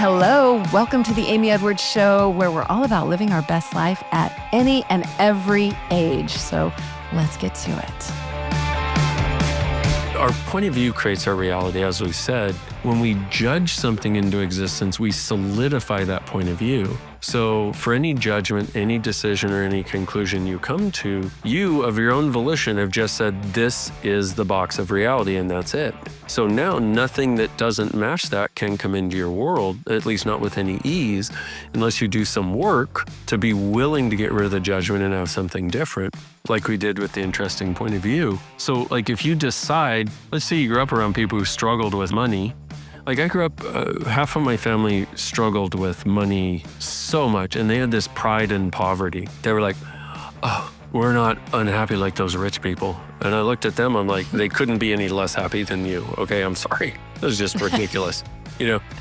Hello, welcome to the Amy Edwards Show, where we're all about living our best life at any and every age. So let's get to it. Our point of view creates our reality, as we said. When we judge something into existence, we solidify that point of view. So for any judgment, any decision, or any conclusion you come to, you, of your own volition, have just said, this is the box of reality, and that's it. So now nothing that doesn't match that can come into your world, at least not with any ease, unless you do some work to be willing to get rid of the judgment and have something different, like we did with the interesting point of view. So like if you decide, let's say you grew up around people who struggled with money. Like I grew up, half of my family struggled with money so much, and they had this pride in poverty. They were like, oh, we're not unhappy like those rich people. And I looked at them, I'm like, they couldn't be any less happy than you. Okay, I'm sorry. That was just ridiculous.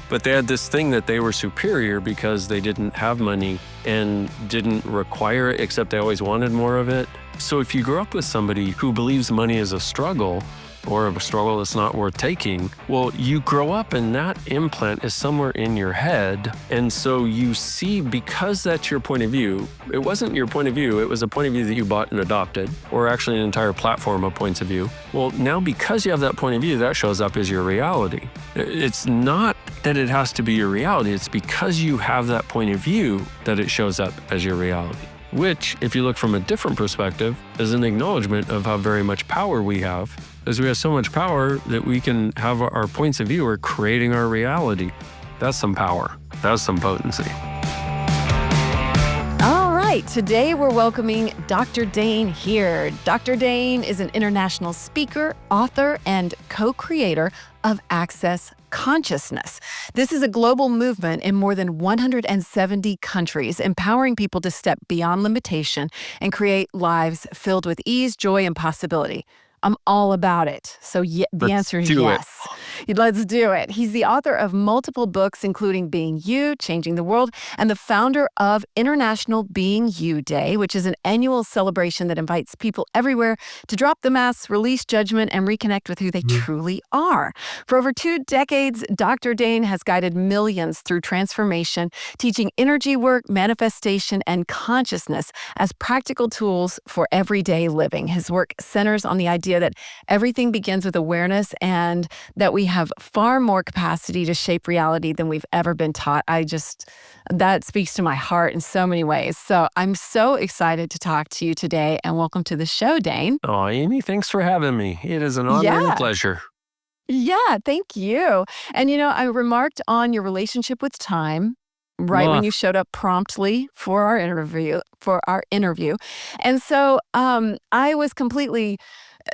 But they had this thing that they were superior because they didn't have money and didn't require it, except they always wanted more of it. So if you grow up with somebody who believes money is a struggle, or a struggle that's not worth taking, well, you grow up and that implant is somewhere in your head. And so you see, because that's your point of view, it wasn't your point of view, it was a point of view that you bought and adopted, or actually an entire platform of points of view. Well, now because you have that point of view, that shows up as your reality. It's not that it has to be your reality, it's because you have that point of view that it shows up as your reality. Which, if you look from a different perspective, is an acknowledgement of how very much power we have. As we have so much power that we can have our points of view are creating our reality. That's some power. That's some potency. All right, today we're welcoming Dr. Dain Heer. Dr. Dain is an international speaker, author, and co-creator of Access Consciousness. This is a global movement in more than 170 countries, empowering people to step beyond limitation and create lives filled with ease, joy, and possibility. I'm all about it. So the answer is yes. Let's do it. He's the author of multiple books, including Being You, Changing the World, and the founder of International Being You Day, which is an annual celebration that invites people everywhere to drop the masks, release judgment, and reconnect with who they truly are. For over 2 decades, Dr. Dain has guided millions through transformation, teaching energy work, manifestation, and consciousness as practical tools for everyday living. His work centers on the idea that everything begins with awareness and that we have far more capacity to shape reality than we've ever been taught. That speaks to my heart in so many ways. So I'm so excited to talk to you today, and welcome to the show, Dain. Oh, Amy, thanks for having me. It is an honor and a pleasure. Yeah, thank you. And I remarked on your relationship with time when you showed up promptly for our interview. And so I was completely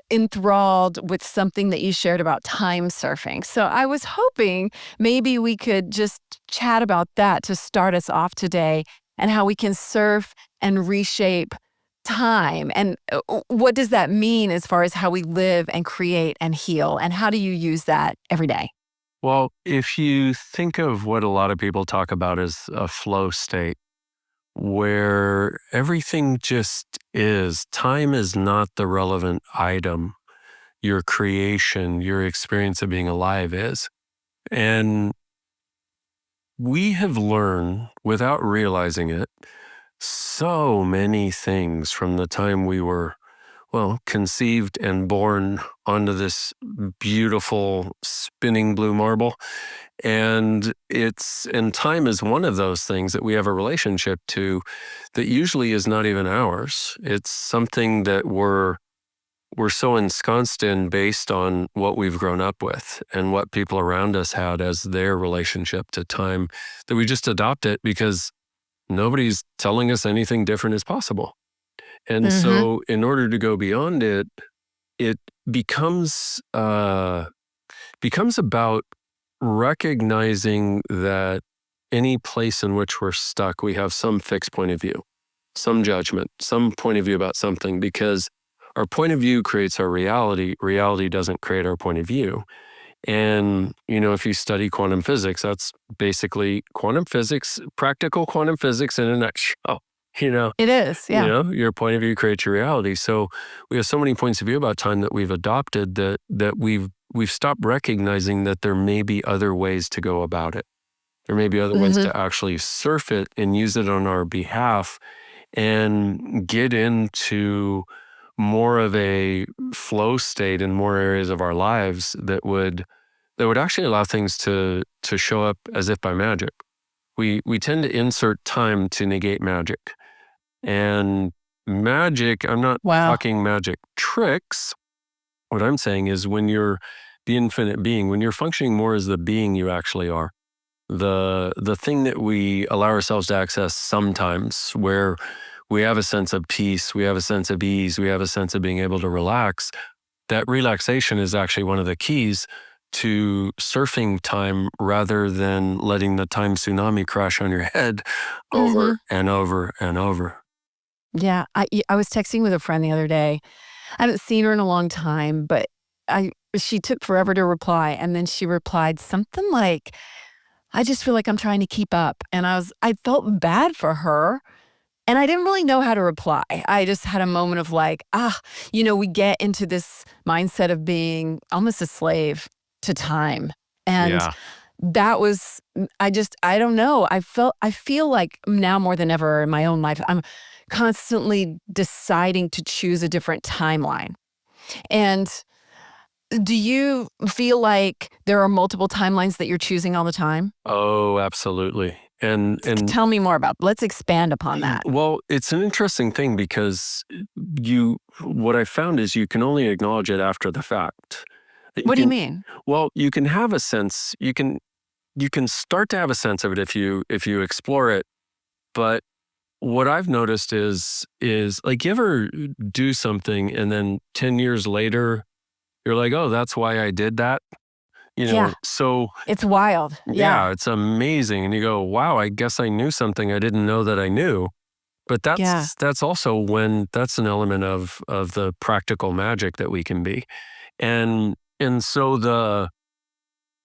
enthralled with something that you shared about time surfing. So I was hoping maybe we could just chat about that to start us off today, and how we can surf and reshape time. And what does that mean as far as how we live and create and heal? And how do you use that every day? Well, if you think of what a lot of people talk about as a flow state, where everything just is. Time is not the relevant item. Your creation, your experience of being alive is. And we have learned, without realizing it, so many things from the time we were, conceived and born onto this beautiful spinning blue marble. And time is one of those things that we have a relationship to that usually is not even ours. It's something that we're so ensconced in based on what we've grown up with and what people around us had as their relationship to time, that we just adopt it because nobody's telling us anything different is possible. And so in order to go beyond it, it becomes about recognizing that any place in which we're stuck, we have some fixed point of view, some judgment, some point of view about something, because our point of view creates our reality. Reality doesn't create our point of view. And, if you study quantum physics, that's basically quantum physics, practical quantum physics in a nutshell. It is, yeah. Your point of view creates your reality. So we have so many points of view about time that we've adopted that we've stopped recognizing that there may be other ways to go about it. There may be other ways Hmm. to actually surf it and use it on our behalf and get into more of a flow state in more areas of our lives that would actually allow things to show up as if by magic. We tend to insert time to negate magic. And magic, I'm not Wow. talking magic tricks. What I'm saying is when you're the infinite being, when you're functioning more as the being you actually are, the thing that we allow ourselves to access sometimes, where we have a sense of peace, we have a sense of ease, we have a sense of being able to relax, that relaxation is actually one of the keys to surfing time rather than letting the time tsunami crash on your head over Hmm. and over and over. Yeah. I was texting with a friend the other day. I haven't seen her in a long time, but she took forever to reply. And then she replied something like, I just feel like I'm trying to keep up. And I felt bad for her. And I didn't really know how to reply. I just had a moment of like, we get into this mindset of being almost a slave to time. And Yeah. that was, I don't know. I feel like now more than ever in my own life, I'm constantly deciding to choose a different timeline. And do you feel like there are multiple timelines that you're choosing all the time? Oh, absolutely. And Tell me more about, let's expand upon that. well, it's an interesting thing because what I found is you can only acknowledge it after the fact. That What do you mean? you can have a sense, you can start to have a sense of it if you explore it. But what I've noticed is like you ever do something and then 10 years later, you're like, oh, that's why I did that. Yeah, So it's wild. Yeah, yeah, it's amazing. And you go, wow, I guess I knew something I didn't know that I knew. But yeah. that's also when that's an element of the practical magic that we can be. And so Do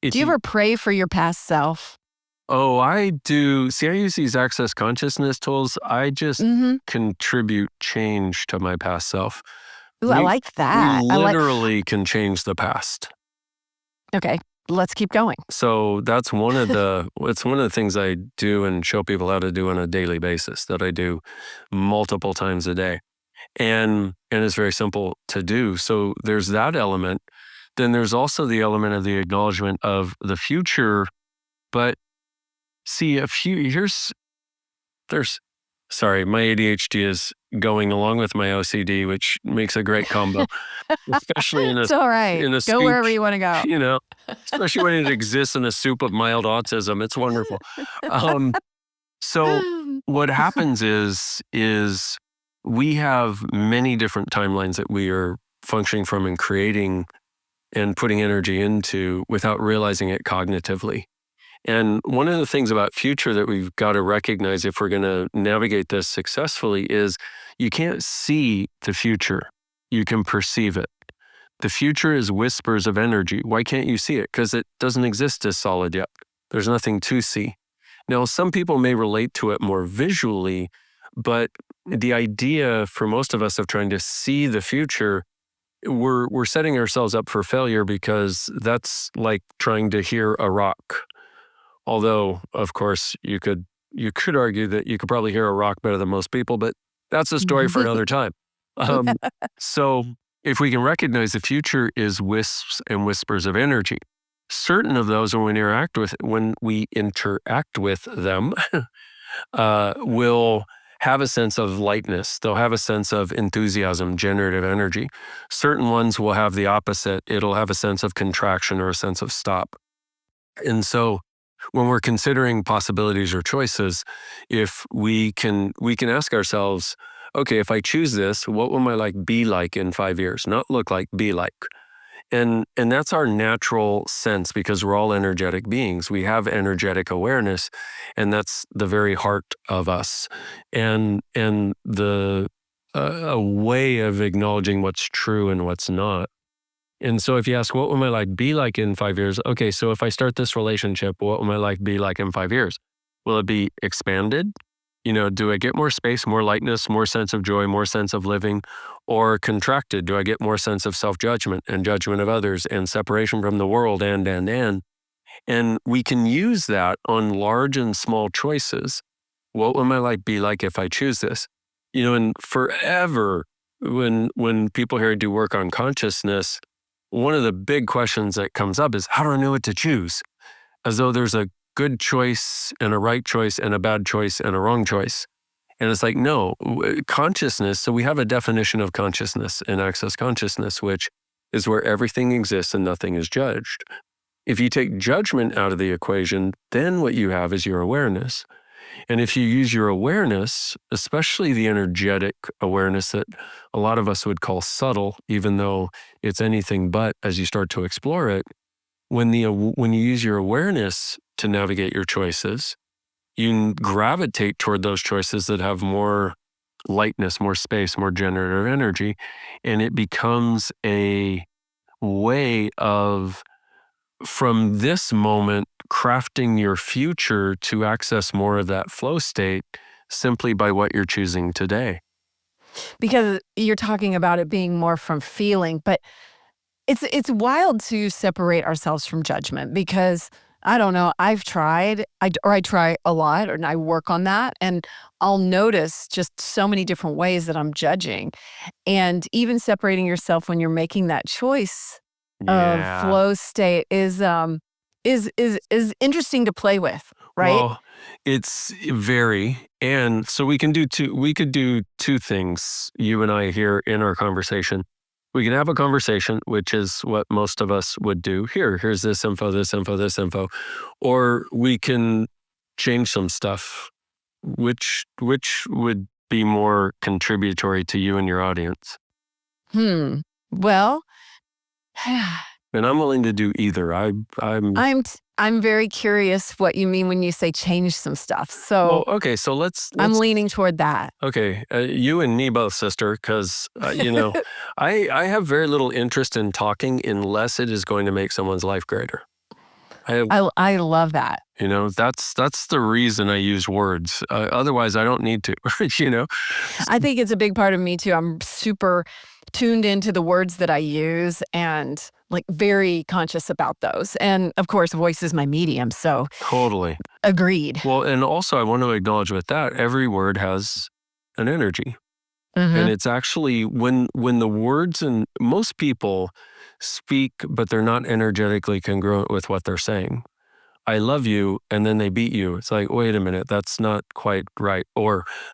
if you you ever pray for your past self? oh, I do see I use these access consciousness tools. I just Mhm. contribute change to my past self. Ooh, I We like we that. literally can change the past. Okay, let's keep going. So that's one of the it's one of the things I do and show people how to do on a daily basis that I do multiple times a day. And it's very simple to do. So there's that element. Then there's also the element of the acknowledgement of the future. But see, a few there's sorry, my ADHD is going along with my OCD, which makes a great combo, especially It's all right. in a Go soup, wherever you wanna go. you know, especially when it exists in a soup of mild autism. It's wonderful. Um, so what happens is we have many different timelines that we are functioning from and creating and putting energy into without realizing it cognitively. And one of the things about future that we've got to recognize if we're going to navigate this successfully is you can't see the future. You can perceive it. The future is whispers of energy. Why can't you see it? Because it doesn't exist as solid yet. There's nothing to see. Now, some people may relate to it more visually, but the idea for most of us of trying to see the future, we're setting ourselves up for failure because that's like trying to hear a rock. Although, of course, you could argue that you could probably hear a rock better than most people, but that's a story for another time. Um, so if we can recognize the future is wisps and whispers of energy, certain of those when we interact with them, will have a sense of lightness. They'll have a sense of enthusiasm, generative energy. Certain ones will have the opposite. It'll have a sense of contraction or a sense of stop. And so when we're considering possibilities or choices, if we can ask ourselves, okay, if I choose this, what will my life be like in 5 years? Not look like, be like. And that's our natural sense because we're all energetic beings. We have energetic awareness, and that's the very heart of us. And the a way of acknowledging what's true and what's not. And so if you ask, what will my life be like in 5 years? Okay, so if I start this relationship, what will my life be like in 5 years? Will it be expanded? Do I get more space, more lightness, more sense of joy, more sense of living? Or contracted? Do I get more sense of self-judgment and judgment of others and separation from the world and? And we can use that on large and small choices. What would my life be like if I choose this? And forever, when people here do work on consciousness, one of the big questions that comes up is, how do I know what to choose? As though there's a good choice and a right choice and a bad choice and a wrong choice. And it's like, no, consciousness. So we have a definition of consciousness in Access Consciousness, which is where everything exists and nothing is judged. If you take judgment out of the equation, then what you have is your awareness. And if you use your awareness, especially the energetic awareness that a lot of us would call subtle, even though it's anything but as you start to explore it, when you use your awareness to navigate your choices, you gravitate toward those choices that have more lightness, more space, more generative energy, and it becomes a way of, from this moment, crafting your future to access more of that flow state simply by what you're choosing today. Because you're talking about it being more from feeling, but it's wild to separate ourselves from judgment because I don't know, I've tried, I try a lot and I work on that and I'll notice just so many different ways that I'm judging. And even separating yourself when you're making that choice of Yeah. flow state is interesting to play with, right? Well, it's very, and so we could do two things, you and I here in our conversation. We can have a conversation, which is what most of us would do. Here's this info, this info, this info. Or we can change some stuff, which would be more contributory to you and your audience. Well, And I'm willing to do either. I'm very curious what you mean when you say change some stuff. So well, okay, so let's I'm leaning toward that. Okay, you and me both, sister, because, I have very little interest in talking unless it is going to make someone's life greater. I love that. That's the reason I use words. Otherwise, I don't need to, I think it's a big part of me too. I'm super tuned into the words that I use and like very conscious about those. And of course, voice is my medium. So Totally. agreed. Well, and also I want to acknowledge with that, every word has an energy. Mhm. And it's actually when the words, and most people speak, but they're not energetically congruent with what they're saying. I love you, and then they beat you. It's like, wait a minute, that's not quite right.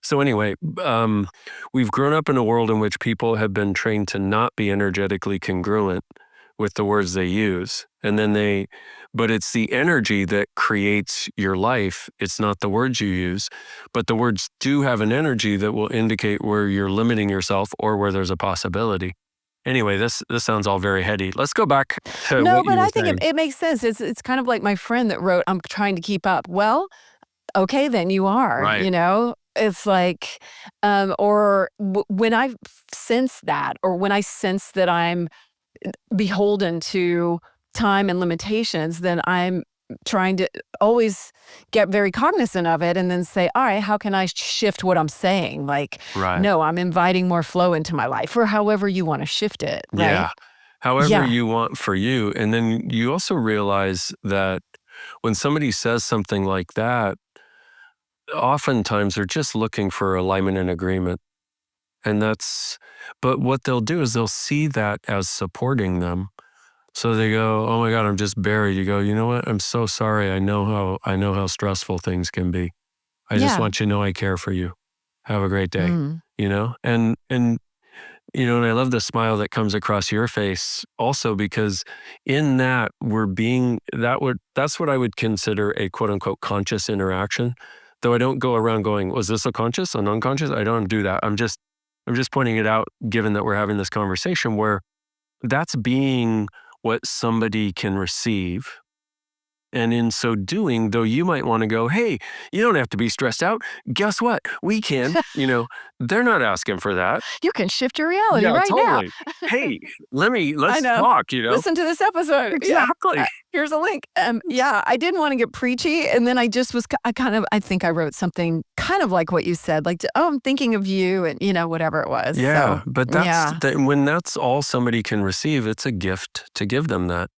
So anyway, we've grown up in a world in which people have been trained to not be energetically congruent with the words they use. But it's the energy that creates your life. It's not the words you use, but the words do have an energy that will indicate where you're limiting yourself or where there's a possibility. Anyway, this sounds all very heady. Let's go back to No, what you but were I think saying. it makes sense. It's kind of like my friend that wrote, I'm trying to keep up. Well, okay, then you are, Right. It's like, when I sense that, or when I sense that I'm beholden to time and limitations, then I'm trying to always get very cognizant of it and then say, all right, how can I shift what I'm saying? Like, Right. no, I'm inviting more flow into my life, or however you want to shift it, right? Yeah. However Yeah. you want for you. And then you also realize that when somebody says something like that, oftentimes they're just looking for alignment and agreement. But what they'll do is they'll see that as supporting them. So they go, oh my God, I'm just buried. You go, you know what? I'm so sorry. I know how stressful things can be. I just Yeah. want you to know I care for you. Have a great day. Mm. And I love the smile that comes across your face also, because in that that's what I would consider a quote unquote conscious interaction. Though I don't go around going, was this a conscious, an unconscious? I don't do that. I'm just pointing it out, given that we're having this conversation where that's being what somebody can receive. And in so doing, though you might want to go, hey, you don't have to be stressed out. Guess what? We can. They're not asking for that. You can shift your reality Yeah, right now. totally. Hey, I let's know. talk, Listen to this episode. Yeah. Exactly. Here's a link. Yeah, I didn't want to get preachy, and then I just was. I think I wrote something kind of like what you said, like, "Oh, I'm thinking of you," and whatever it was. Yeah, So, but yeah. when that's all somebody can receive, it's a gift to give them that.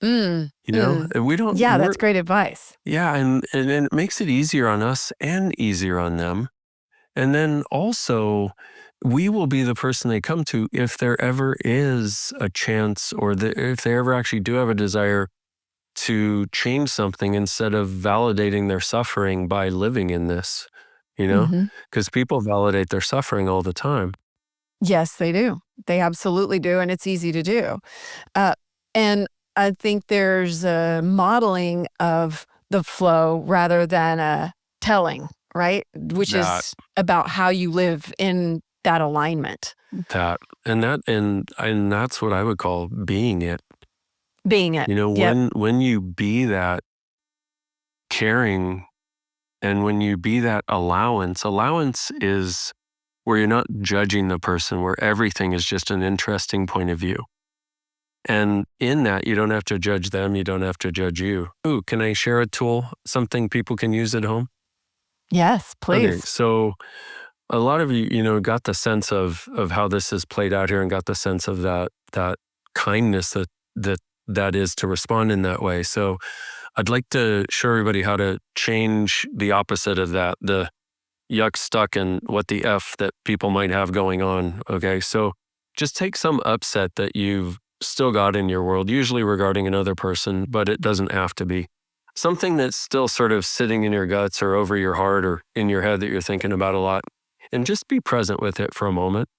Mm, You know, mm. and we don't, Yeah, that's great advice. yeah. And then it makes it easier on us and easier on them. And then also, we will be the person they come to if there ever is a chance or if they ever actually do have a desire to change something instead of validating their suffering by living in this, Mhm. because people validate their suffering all the time. Yes, they do. They absolutely do, and it's easy to do. Uh, and I think there's a modeling of the flow rather than a telling, right? Which That, is about how you live in that alignment, that, and that's what I would call being it. being it. Yep. When you be that caring and when you be that allowance is where you're not judging the person, where everything is just an interesting point of view. And in that, you don't have to judge them, you don't have to judge you. Ooh, can I share a tool, something people can use at home? Yes, Okay, please. so a lot of you, got the sense of how this is played out here and got the sense of that kindness that is to respond in that way. So I'd like to show everybody how to change the opposite of that, the yuck stuck and what the F that people might have going on. Okay. So just take some upset that you've still got in your world, usually regarding another person, but it doesn't have to be. Something that's still sort of sitting in your guts or over your heart or in your head that you're thinking about a lot. And just be present with it for a moment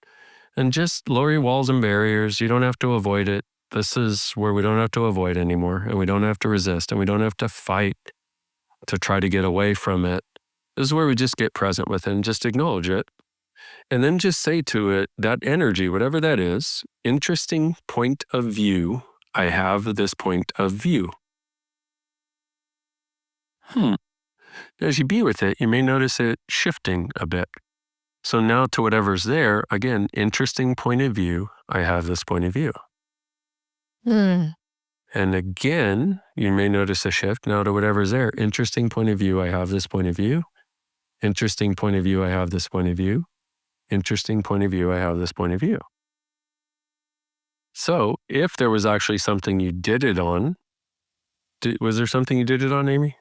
and just lower your walls and barriers. You don't have to avoid it. This is where we don't have to avoid anymore, and we don't have to resist, and we don't have to fight to try to get away from it. This is where we just get present with it and just acknowledge it. And then just say to it, that energy, whatever that is, interesting point of view. I have this point of view. As you be with it, you may notice it shifting a bit. So now to whatever's there, again, interesting point of view. I have this point of view. Mm. And again, you may notice a shift now to whatever's there. Interesting point of view. I have this point of view. Interesting point of view. I have this point of view. Interesting point of view. I have this point of view. So if there was actually something you did it on, was there something you did it on, Amy?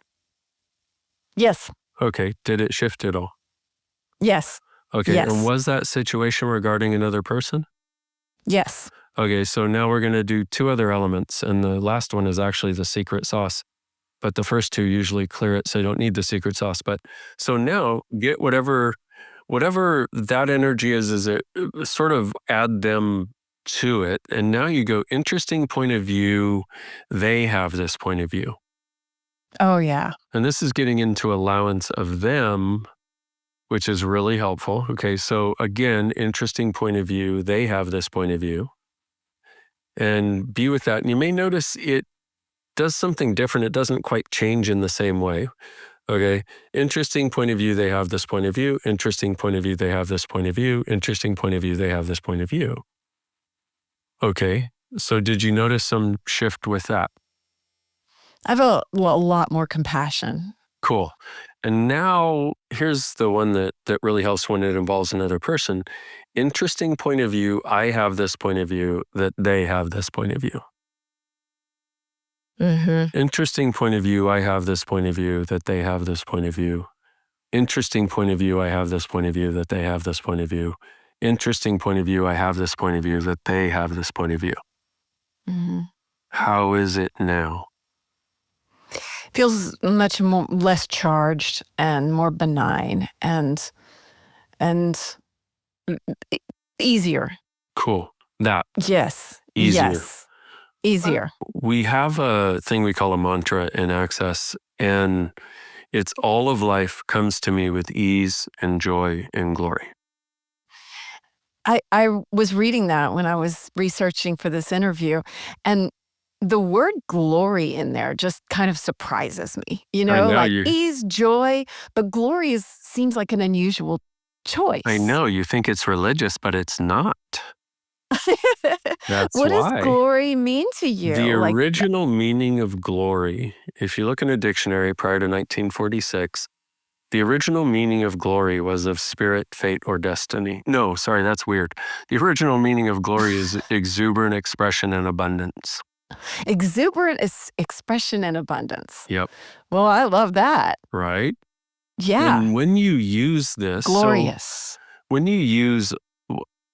Yes. Okay. Did it shift at all? Yes. Okay. And Yes. was that situation regarding another person? Yes. Okay. So now we're going to do two other elements. And the last one is actually the secret sauce. But the first two usually clear it, so you don't need the secret sauce. But so now get whatever that energy is it sort of add them to it. And now you go, interesting point of view. They have this point of view. Oh, yeah. And this is getting into allowance of them, which is really helpful. Okay. So again, interesting point of view. They have this point of view. And be with that. And you may notice it does something different. It doesn't quite change in the same way. Okay. Interesting point of view. They have this point of view. Interesting point of view. They have this point of view. Interesting point of view. They have this point of view. Okay. So did you notice some shift with that? I have a lot more compassion. Cool. And now here's the one that really helps when it involves another person. Interesting point of view. I have this point of view that they have this point of view. Mm-hmm. Interesting point of view. I have this point of view that they have this point of view. Interesting point of view. I have this point of view that they have this point of view. Interesting point of view. I have this point of view that they have this point of view. Mm-hmm. How is it now? Feels much less charged and more benign and e- easier. Cool. That Yes. easier. Yes. Easier. We have a thing we call a mantra in Access, and it's all of life comes to me with ease and joy and glory. I was reading that when I was researching for this interview, and the word glory in there just kind of surprises me. I know Like you. ease, joy, but glory seems like an unusual choice. I know you think it's religious, but it's not. That's What does why. glory mean to you? The Like, original meaning of glory, if you look in a dictionary prior to 1946, the original meaning of glory was of spirit, fate, or destiny. No, sorry, that's weird. The original meaning of glory is exuberant expression and abundance. Exuberant expression and abundance. Yep. Well, I love that. Right? Yeah. And when you use this, Glorious. when you use,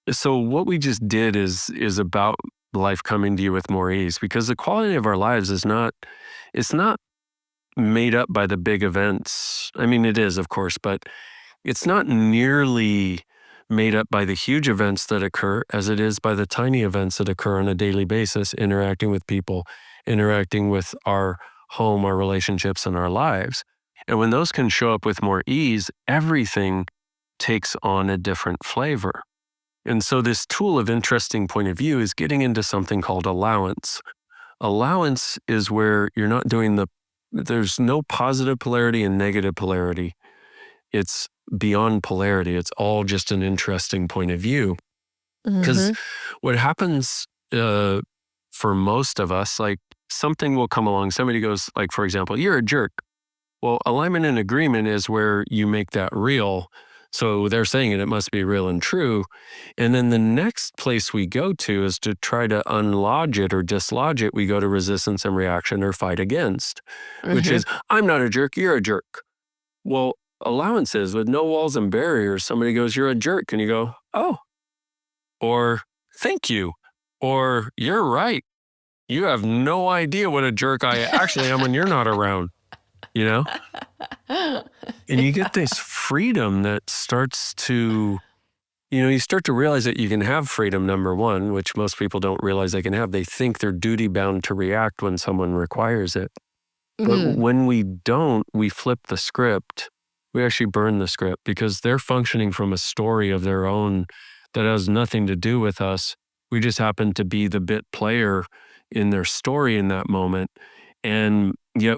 so what we just did is about life coming to you with more ease, because the quality of our lives is not, it's not made up by the big events. I mean, it is, of course, but it's not nearly made up by the huge events that occur as it is by the tiny events that occur on a daily basis, interacting with people, interacting with our home, our relationships, and our lives. And when those can show up with more ease, everything takes on a different flavor. And so this tool of interesting point of view is getting into something called allowance. Allowance is where you're not doing there's no positive polarity and negative polarity. It's beyond polarity. It's all just an interesting point of view. Because what happens for most of us, like something will come along, somebody goes, like, for example, you're a jerk. Well, alignment and agreement is where you make that real. So they're saying it must be real and true. And then the next place we go to is to try to unlodge it or dislodge it. We go to resistance and reaction or fight against, which is, I'm not a jerk, you're a jerk. Well, allowances with no walls and barriers, somebody goes, you're a jerk. And you go, oh, or thank you, or you're right. You have no idea what a jerk I actually am when you're not around, you know? And you get this freedom that starts to, you start to realize that you can have freedom, number one, which most people don't realize they can have. They think they're duty bound to react when someone requires it. But when we don't, we flip the script. We actually burn the script because they're functioning from a story of their own that has nothing to do with us. We just happen to be the bit player in their story in that moment. And yet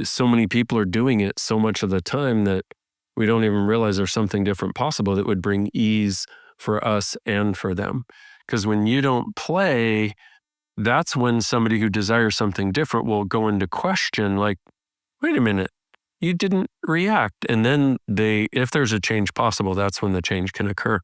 so many people are doing it so much of the time that we don't even realize there's something different possible that would bring ease for us and for them. Because when you don't play, that's when somebody who desires something different will go into question, like, wait a minute, you didn't react. And then if there's a change possible, that's when the change can occur.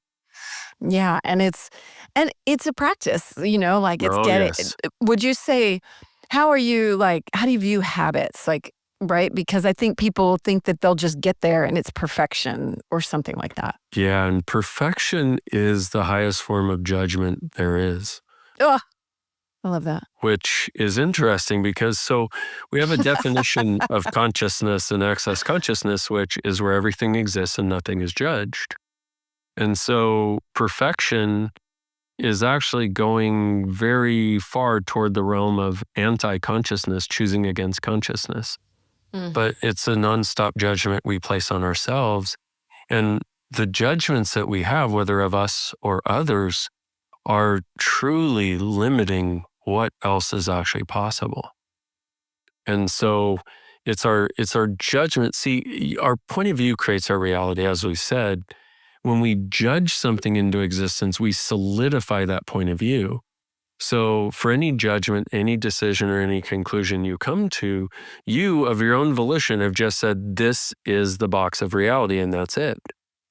Yeah. And it's a practice, like it's Yes. would you say, how do you view habits? Like, right? Because I think people think that they'll just get there and it's perfection or something like that. Yeah. And perfection is the highest form of judgment there is. Oh, I love that. Which is interesting because we have a definition of consciousness and access consciousness, which is where everything exists and nothing is judged. And so perfection is actually going very far toward the realm of anti-consciousness, choosing against consciousness. But it's a nonstop judgment we place on ourselves. And the judgments that we have, whether of us or others, are truly limiting what else is actually possible. And so it's our judgment. See, our point of view creates our reality, as we said. When we judge something into existence, we solidify that point of view. So for any judgment, any decision, or any conclusion you come to, you of your own volition have just said, this is the box of reality and that's it.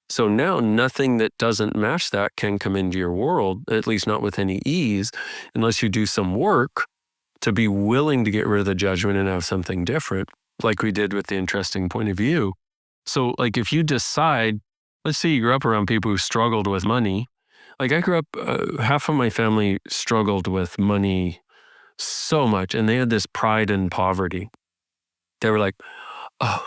So now nothing that doesn't match that can come into your world, at least not with any ease, unless you do some work to be willing to get rid of the judgment and have something different, like we did with the interesting point of view. So like if you decide, let's say you grew up around people who struggled with money. Like I grew up, half of my family struggled with money so much, and they had this pride in poverty. They were like, oh,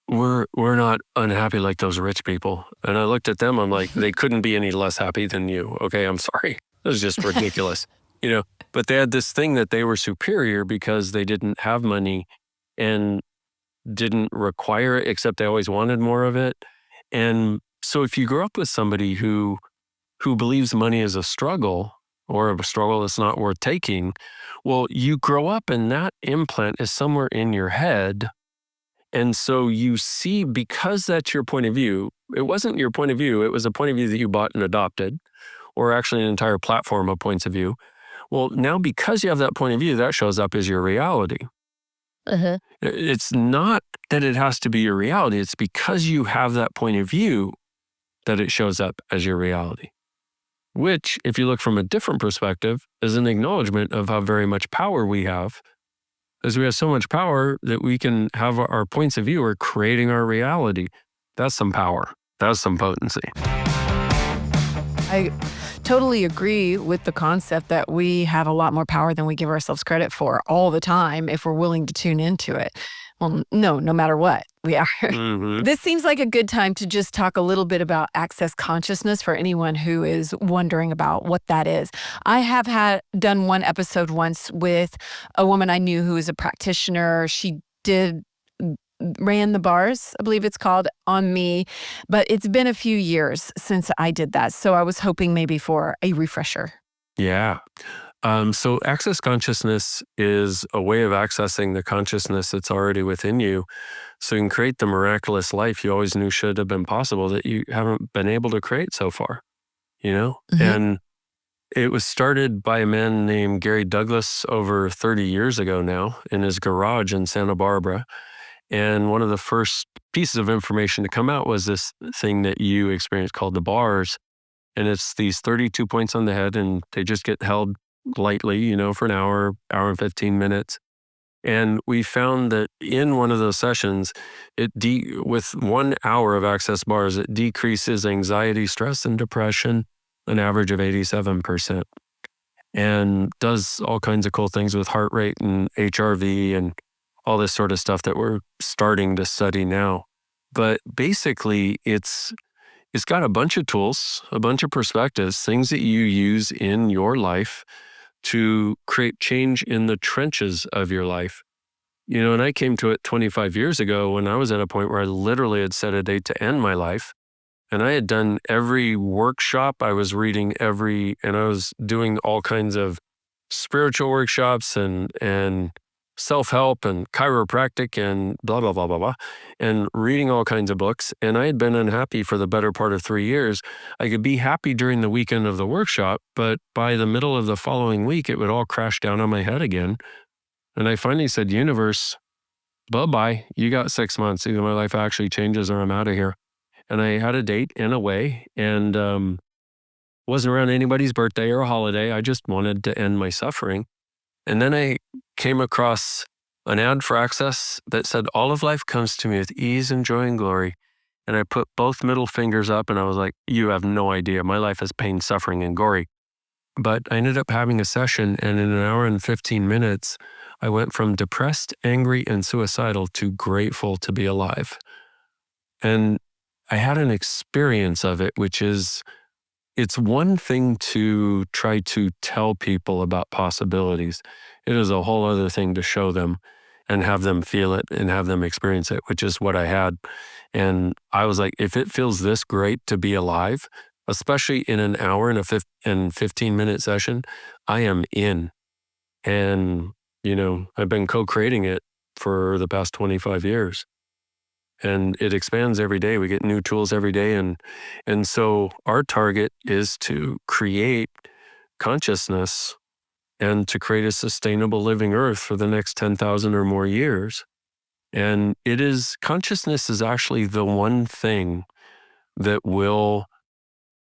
we're not unhappy like those rich people. And I looked at them, I'm like, they couldn't be any less happy than you. Okay, I'm sorry. This is just ridiculous. But they had this thing that they were superior because they didn't have money and didn't require it, except they always wanted more of it. And so if you grow up with somebody who believes money is a struggle or a struggle that's not worth taking, well, you grow up and that implant is somewhere in your head. And so you see, because that's your point of view, it wasn't your point of view, it was a point of view that you bought and adopted, or actually an entire platform of points of view. Well, now because you have that point of view, that shows up as your reality. It's not that it has to be your reality, it's because you have that point of view that it shows up as your reality. which, if you look from a different perspective, is an acknowledgement of how very much power we have, as we have so much power that we can have our points of view are creating our reality. That's some power. That's some potency. I totally agree with the concept that we have a lot more power than we give ourselves credit for all the time if we're willing to tune into it. Well, no matter what, we are. Mm-hmm. This seems like a good time to just talk a little bit about access consciousness for anyone who is wondering about what that is. I have done one episode once with a woman I knew who is a practitioner. She ran the bars, I believe it's called, on me, but it's been a few years since I did that. So I was hoping maybe for a refresher. Yeah. So access consciousness is a way of accessing the consciousness that's already within you, so you can create the miraculous life you always knew should have been possible that you haven't been able to create so far, Mm-hmm. And it was started by a man named Gary Douglas over 30 years ago now in his garage in Santa Barbara. And one of the first pieces of information to come out was this thing that you experienced called the bars. And it's these 32 points on the head, and they just get held lightly, for an hour and 15 minutes. And we found that in one of those sessions, with 1 hour of access bars, it decreases anxiety, stress, and depression, an average of 87%, and does all kinds of cool things with heart rate and HRV and all this sort of stuff that we're starting to study now. But basically, it's got a bunch of tools, a bunch of perspectives, things that you use in your life to create change in the trenches of your life. And I came to it 25 years ago when I was at a point where I literally had set a date to end my life. And I had done every workshop, I was reading and I was doing all kinds of spiritual workshops and self-help and chiropractic and blah, blah, blah, blah, blah, and reading all kinds of books. And I had been unhappy for the better part of 3 years. I could be happy during the weekend of the workshop, but by the middle of the following week, it would all crash down on my head again. And I finally said, universe, bye-bye. You got 6 months. Either my life actually changes or I'm out of here. And I had a date and a way, and wasn't around anybody's birthday or holiday. I just wanted to end my suffering. And then I came across an ad for Access that said, all of life comes to me with ease and joy and glory. And I put both middle fingers up and I was like, you have no idea. My life is pain, suffering, and gory. But I ended up having a session, and in an hour and 15 minutes, I went from depressed, angry, and suicidal to grateful to be alive. And I had an experience of it, which is, it's one thing to try to tell people about possibilities. It is a whole other thing to show them and have them feel it and have them experience it, which is what I had. And I was like, if it feels this great to be alive, especially in an hour and 15-minute session, I am in. And, I've been co-creating it for the past 25 years. And it expands every day. We get new tools every day. And so our target is to create consciousness and to create a sustainable living earth for the next 10,000 or more years. And consciousness is actually the one thing that will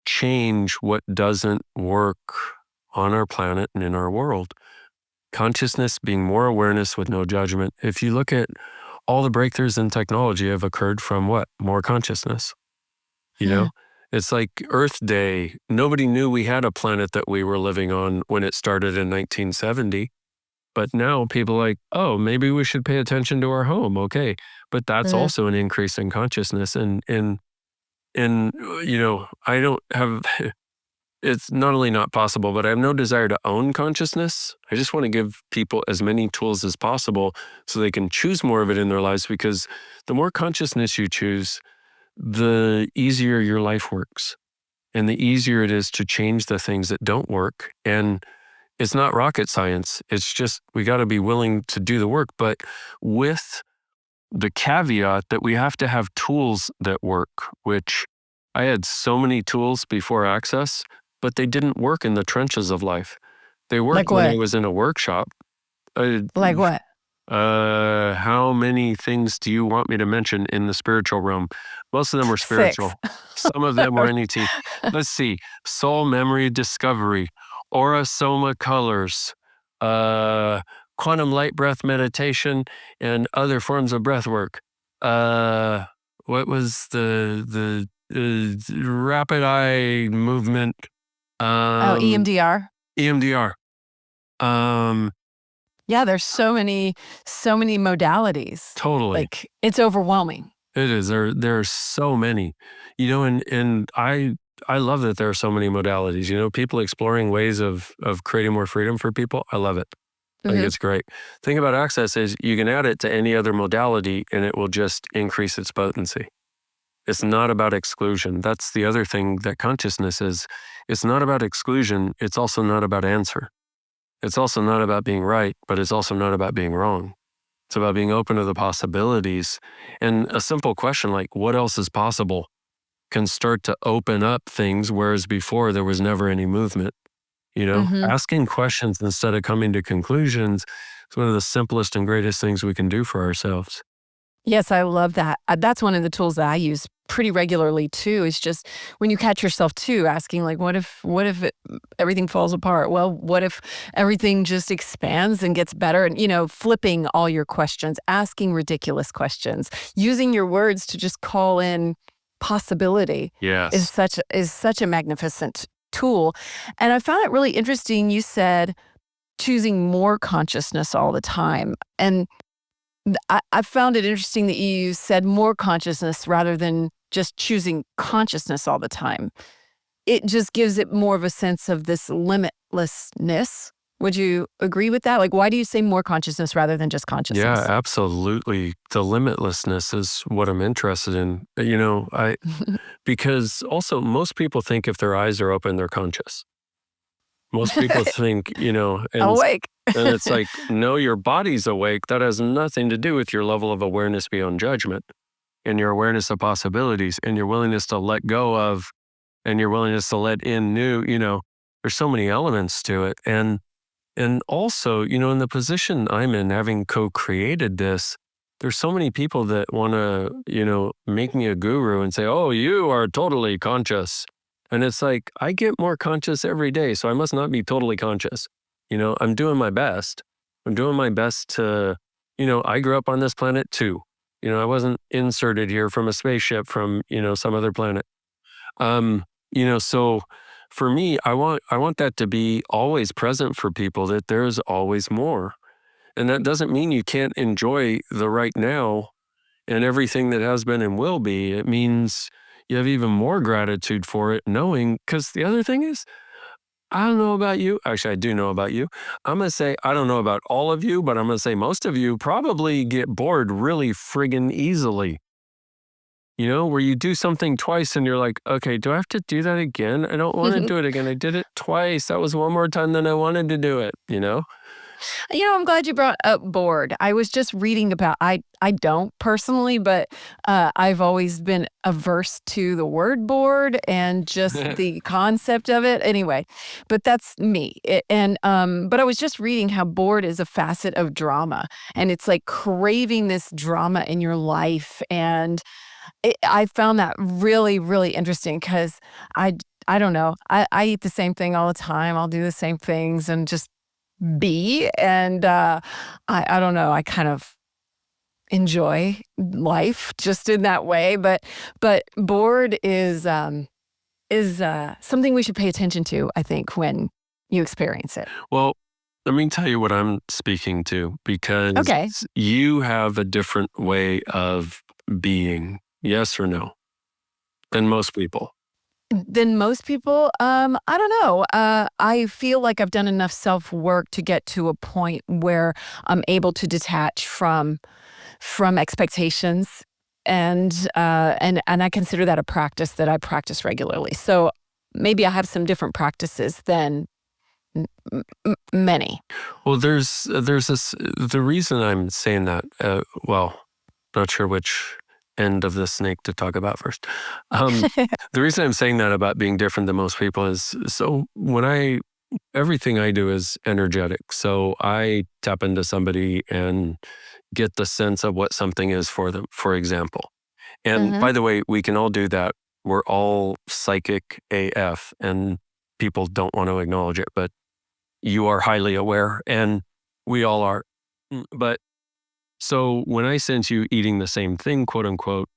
change what doesn't work on our planet and in our world. Consciousness being more awareness with no judgment. If you look at all the breakthroughs in technology have occurred from what? More consciousness. It's like Earth Day. Nobody knew we had a planet that we were living on when it started in 1970. But now people are like, oh, maybe we should pay attention to our home. Okay. But that's also an increase in consciousness. And I don't have, it's not only not possible, but I have no desire to own consciousness. I just want to give people as many tools as possible so they can choose more of it in their lives, because the more consciousness you choose, the easier your life works and the easier it is to change the things that don't work. And it's not rocket science. It's just, we got to be willing to do the work, but with the caveat that we have to have tools that work, which I had so many tools before Access, but they didn't work in the trenches of life. They worked Like when what? I was in a workshop. Like what? How many things do you want me to mention in the spiritual realm? Most of them were 6. spiritual. Some of them were NET. Let's see. Soul memory discovery, aura soma colors, quantum light breath meditation, and other forms of breath work. What was the rapid eye movement? Oh, EMDR. EMDR. Yeah, there's so many modalities. Totally. Like, it's overwhelming. It is. There are so many, and I love that there are so many modalities. People exploring ways of creating more freedom for people. I love it. I think Mhm. it's great. Thing about access is you can add it to any other modality and it will just increase its potency. It's not about exclusion. That's the other thing that consciousness is. It's not about exclusion. It's also not about answer. It's also not about being right, but it's also not about being wrong. It's about being open to the possibilities. And a simple question like, what else is possible, can start to open up things, whereas before there was never any movement. Mhm. Asking questions instead of coming to conclusions is one of the simplest and greatest things we can do for ourselves. Yes, I love that. That's one of the tools that I use pretty regularly too, is just when you catch yourself too asking like, what if everything falls apart? Well, what if everything just expands and gets better? And, flipping all your questions, asking ridiculous questions, using your words to just call in possibility is Yes. such a magnificent tool. And I found it really interesting. You said choosing more consciousness all the time. And I found it interesting that you said more consciousness rather than just choosing consciousness all the time. It just gives it more of a sense of this limitlessness. Would you agree with that? Like, why do you say more consciousness rather than just Yeah, consciousness? absolutely. The limitlessness is what I'm interested in. Because also most people think if their eyes are open, they're conscious. Most people think, Awake. and it's like, no, your body's awake. That has nothing to do with your level of awareness beyond judgment and your awareness of possibilities and your willingness to let go of and your willingness to let in new, there's so many elements to it. And also, in the position I'm in, having co-created this, there's so many people that want to, make me a guru and say, oh, you are totally conscious. And it's like, I get more conscious every day, so I must not be totally conscious. I'm doing my best. I'm doing my best to, I grew up on this planet too. I wasn't inserted here from a spaceship from, some other planet. So for me, I want that to be always present for people, that there's always more. And that doesn't mean you can't enjoy the right now and everything that has been and will be. It means you have even more gratitude for it, knowing, because the other thing is, I don't know about you. Actually, I do know about you. I'm going to say, I don't know about all of you, but I'm going to say most of you probably get bored really friggin' easily. Where you do something twice and you're like, okay, do I have to do that again? I don't want to do it again. I did it twice. That was one more time than I wanted to do it. I'm glad you brought up bored. I was just reading about I don't personally, but I've always been averse to the word bored and just the concept of it. Anyway, but that's me. But I was just reading how bored is a facet of drama, and it's like craving this drama in your life. And I found that really, really interesting because I don't know. I eat the same thing all the time. I'll do the same things and just be. And I don't know. I kind of enjoy life just in that way. But bored is something we should pay attention to, I think, when you experience it. Well, let me tell you what I'm speaking to, because Okay. you have a different way of being, yes or no, than most people. Than most people, I don't know. I feel like I've done enough self work to get to a point where I'm able to detach from expectations, and I consider that a practice that I practice regularly. So maybe I have some different practices than many. Well, there's this, the reason I'm saying that, well, not sure which end of the snake to talk about first. The reason I'm saying that about being different than most people is, so when I everything I do is energetic. So I tap into somebody and get the sense of what something is for them, for example. And Mm-hmm. by the way, we can all do that. We're all psychic AF, and people don't want to acknowledge it, but you are highly aware, and we all are. But so when I sense you eating the same thing, quote unquote,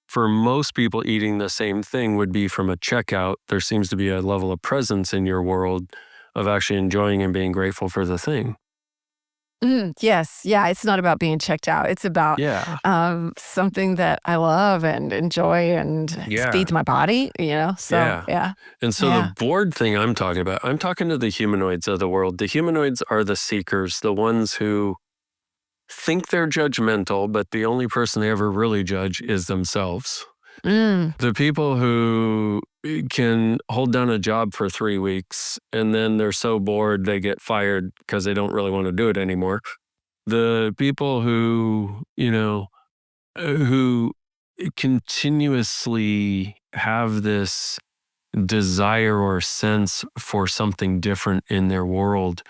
for most people, eating the same thing would be from a checkout. There seems to be a level of presence in your world of actually enjoying and being grateful for the thing. Yes. Yeah. It's not about being checked out. It's about Yeah. something that I love and enjoy and Yeah. feeds my body, So, Yeah. yeah. And so the Yeah. bored thing I'm talking about, I'm talking to the humanoids of the world. The humanoids are the seekers, the ones who think they're judgmental, but the only person they ever really judge is themselves. Mm. The people who can hold down a job for 3 weeks and then they're so bored they get fired because they don't really want to do it anymore. The people who continuously have this desire or sense for something different in their world,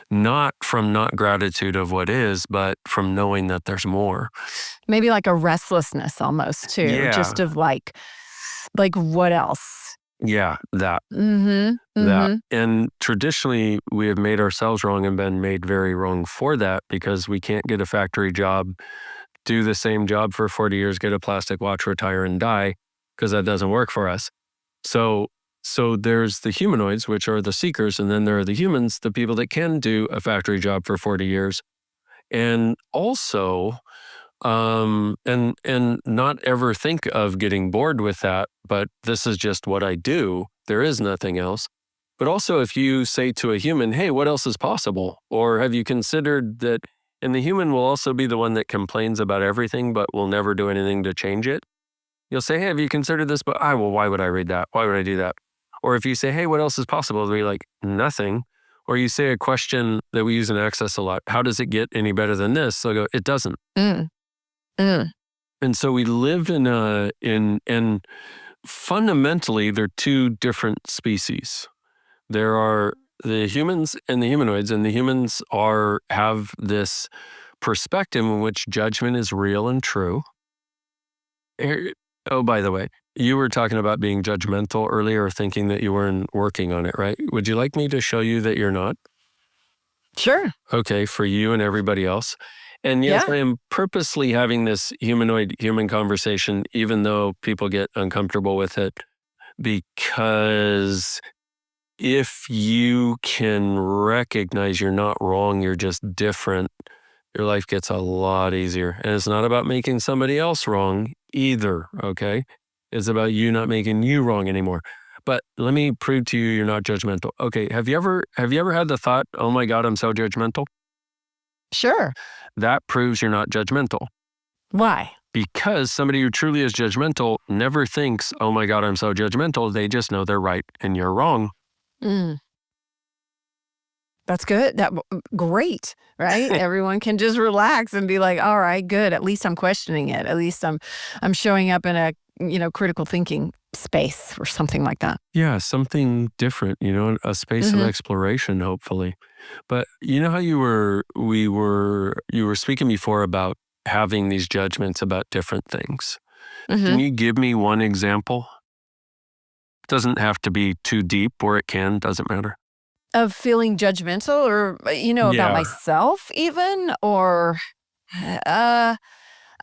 not from not gratitude of what is, but from knowing that there's more. Maybe like a restlessness almost too, just Yeah. of like what else? Yeah. That. Mm-hmm. That. Mm-hmm. And traditionally, we have made ourselves wrong and been made very wrong for that because we can't get a factory job, do the same job for 40 years, get a plastic watch, retire, and die, because that doesn't work for us. So, so there's the humanoids, which are the seekers, and then there are the humans, the people that can do a factory job for 40 years. And also, and not ever think of getting bored with that, but this is just what I do. There is nothing else. But also, if you say to a human, hey, what else is possible? Or have you considered that? And the human will also be the one that complains about everything, but will never do anything to change it. You'll say, hey, have you considered this? But well, why would I read that? Why would I do that? Or if you say, hey, what else is possible? They'll be like, nothing. Or you say a question that we use in Access a lot, how does it get any better than this? They'll go, it doesn't. Mm. Mm. And so we live and fundamentally, they're two different species. There are the humans and the humanoids, and the humans have this perspective in which judgment is real and true. Oh, by the way, you were talking about being judgmental earlier, thinking that you weren't working on it, right? Would you like me to show you that you're not? Sure. Okay, for you and everybody else. And yes, Yeah. I am purposely having this humanoid human conversation, even though people get uncomfortable with it, because if you can recognize you're not wrong, you're just different, your life gets a lot easier. And it's not about making somebody else wrong either, okay? It's about you not making you wrong anymore. But let me prove to you you're not judgmental. Okay, have you ever had the thought, "Oh my God, I'm so judgmental"? Sure. That proves you're not judgmental. Why? Because somebody who truly is judgmental never thinks, "Oh my God, I'm so judgmental." They just know they're right and you're wrong. Mm. That's good. Great, right? Everyone can just relax and be like, "All right, good. At least I'm questioning it. At least I'm showing up in a, critical thinking space or something like that." Yeah, something different, a space of Mhm. exploration, hopefully. But you know how you were speaking before about having these judgments about different things. Can Mhm. you give me one example? Doesn't have to be too deep, or it can, doesn't matter. Of feeling judgmental or, about Yeah. myself even or, uh,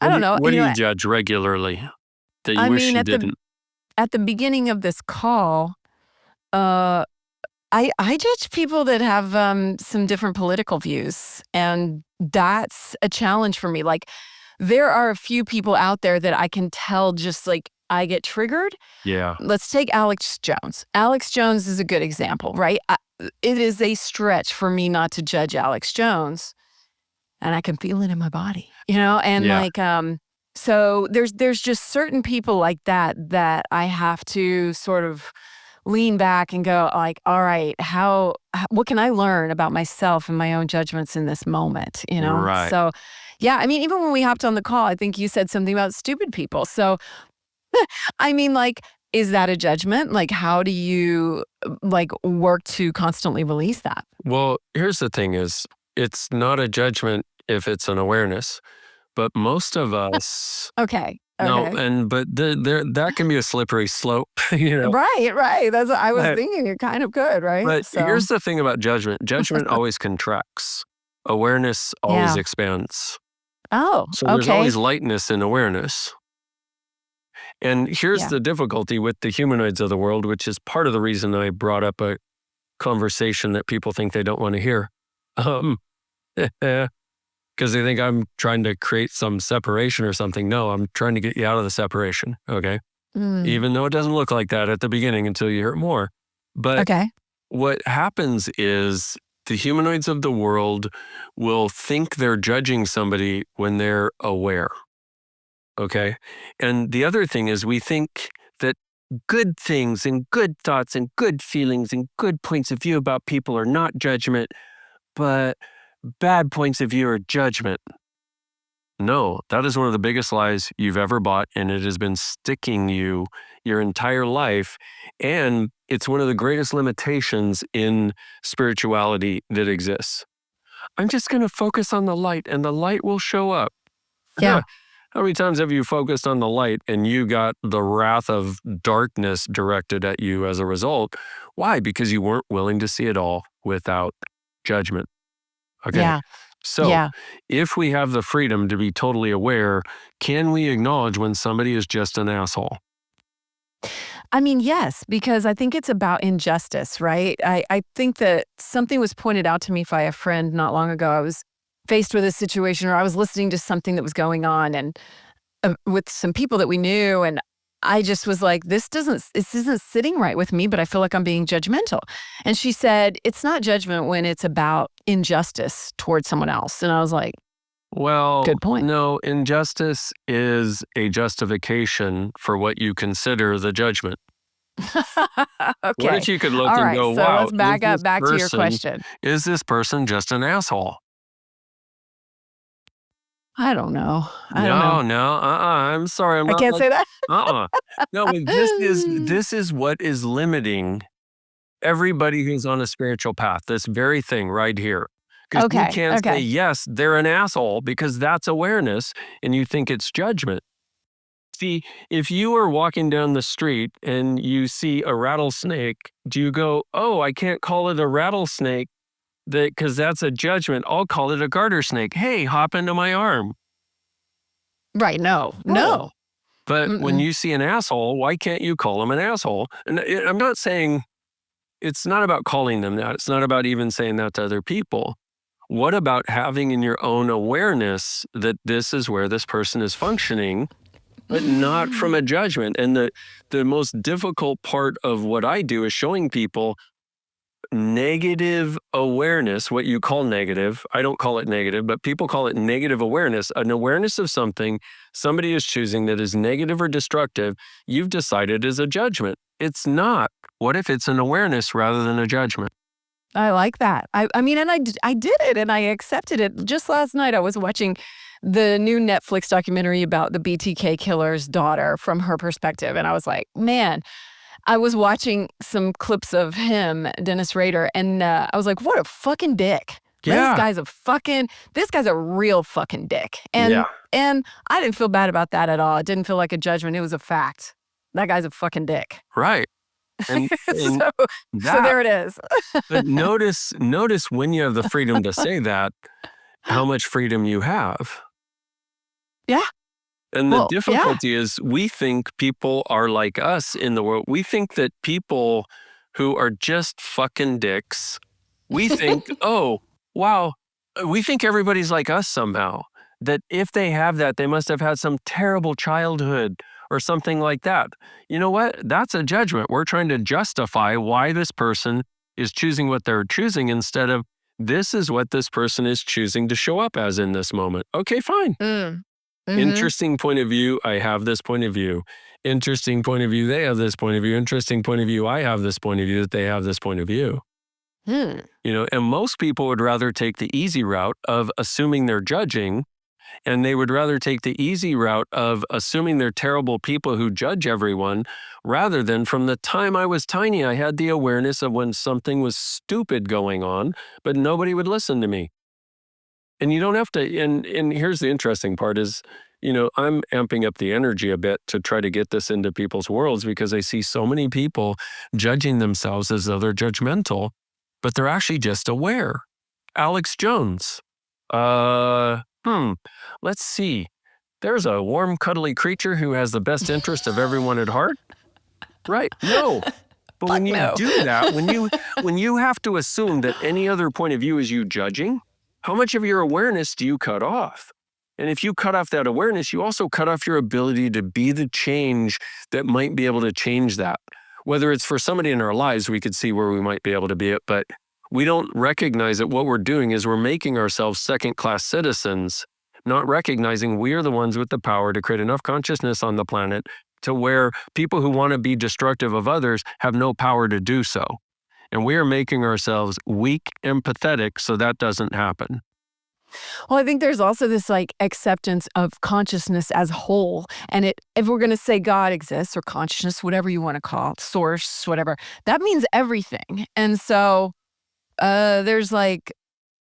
I don't know. What do you judge regularly that you I wish mean, you didn't? at the beginning of this call, uh, I judge people that have, some different political views, and that's a challenge for me. Like, there are a few people out there that I can tell just, like, I get triggered. Yeah. Let's take Alex Jones. Alex Jones is a good example, right? It is a stretch for me not to judge Alex Jones, and I can feel it in my body, And Yeah. so there's just certain people like that I have to sort of lean back and go like, all right, what can I learn about myself and my own judgments in this moment, Right. So, yeah, I mean, even when we hopped on the call, I think you said something about stupid people. So, I mean, like, is that a judgment? Like, how do you work to constantly release that? Well, here's the thing is, it's not a judgment if it's an awareness, but most of us, Okay. no, Okay. but there that can be a slippery slope, you know. Right. That's what I was But, thinking. It kind of could, right? but So, here's the thing about judgment. Judgment always contracts. Awareness always yeah. expands. Oh, So there's always okay. lightness in awareness. And here's Yeah. the difficulty with the humanoids of the world, which is part of the reason I brought up a conversation that people think they don't want to hear. Um, because they think I'm trying to create some separation or something. No, I'm trying to get you out of the separation. Okay. Mm, Even though it doesn't look like that at the beginning until you hear it more. But okay. what happens is the humanoids of the world will think they're judging somebody when they're aware. Okay. And the other thing is we think that good things and good thoughts and good feelings and good points of view about people are not judgment, but bad points of view are judgment. No, that is one of the biggest lies you've ever bought, and it has been sticking you your entire life. And it's one of the greatest limitations in spirituality that exists. I'm just going to focus on the light, and the light will show up. Yeah. How many times have you focused on the light and you got the wrath of darkness directed at you as a result? Why? Because you weren't willing to see it all without judgment. Okay. Yeah. So Yeah. if we have the freedom to be totally aware, can we acknowledge when somebody is just an asshole? I mean, yes, because I think it's about injustice, right? I think that something was pointed out to me by a friend not long ago. I was faced with a situation, or I was listening to something that was going on, and with some people that we knew, and I just was like, this isn't sitting right with me, but I feel like I'm being judgmental. And she said, it's not judgment when it's about injustice towards someone else. And I was like, Well, good point. no, injustice is a justification for what you consider the judgment. What Okay. if you could look All and right. go, So wow, let's back up back to your question. is this person just an asshole? I don't know. I don't know. No, I'm sorry, I'm I not can't like, say that. uh-uh. No, but this is what is limiting everybody who's on a spiritual path, this very thing right here. Because you Okay. can't say, Okay. yes, they're an asshole, because that's awareness and you think it's judgment. See, if you are walking down the street and you see a rattlesnake, do you go, oh, I can't call it a rattlesnake because that's a judgment. I'll call it a garter snake. Hey, hop into my arm. Right. No. No. No. But when Mm-mm. you see an asshole, why can't you call him an asshole? And I'm not saying it's not about calling them that. It's not about even saying that to other people. What about having in your own awareness that this is where this person is functioning, but not from a judgment? And the most difficult part of what I do is showing people negative awareness, what you call negative. I don't call it negative, but people call it negative awareness. An awareness of something somebody is choosing that is negative or destructive, you've decided is a judgment. It's not. What if it's an awareness rather than a judgment? I like that. I mean, and I did it and I accepted it. Just last night, I was watching the new Netflix documentary about the BTK killer's daughter from her perspective. And I was like, man, I was watching some clips of him, Dennis Rader, and I was like, what a fucking dick. Yeah. This guy's a real fucking dick. Yeah. And I didn't feel bad about that at all. It didn't feel like a judgment. It was a fact. That guy's a fucking dick. Right. And, and so, so that, there it is. but notice when you have the freedom to say that, how much freedom you have. Yeah. And the Well, yeah. difficulty is we think people are like us in the world. We think that people who are just fucking dicks, we think, oh, wow, we think everybody's like us somehow. That if they have that, they must have had some terrible childhood or something like that. You know what? That's a judgment. We're trying to justify why this person is choosing what they're choosing instead of this is what this person is choosing to show up as in this moment. Okay, fine. Mm. Mhm. Interesting point of view. I have this point of view. Interesting point of view. They have this point of view. Interesting point of view. I have this point of view that they have this point of view. Hmm. And most people would rather take the easy route of assuming they're judging And they would rather take the easy route of assuming they're terrible people who judge everyone, rather than from the time I was tiny, I had the awareness of when something was stupid going on, but nobody would listen to me. And you don't have to, and here's the interesting part is, I'm amping up the energy a bit to try to get this into people's worlds because I see so many people judging themselves as though they're judgmental, but they're actually just aware. Alex Jones. Let's see. There's a warm, cuddly creature who has the best interest of everyone at heart. Right. No. But when you do that, when you have to assume that any other point of view is you judging, how much of your awareness do you cut off? And if you cut off that awareness, you also cut off your ability to be the change that might be able to change that. Whether it's for somebody in our lives, we could see where we might be able to be it, but we don't recognize that what we're doing is we're making ourselves second-class citizens, not recognizing we are the ones with the power to create enough consciousness on the planet to where people who want to be destructive of others have no power to do so. And we are making ourselves weak and pathetic so that doesn't happen. Well, I think there's also this acceptance of consciousness as whole. And if we're going to say God exists or consciousness, whatever you want to call it, source, whatever, that means everything. And so there's an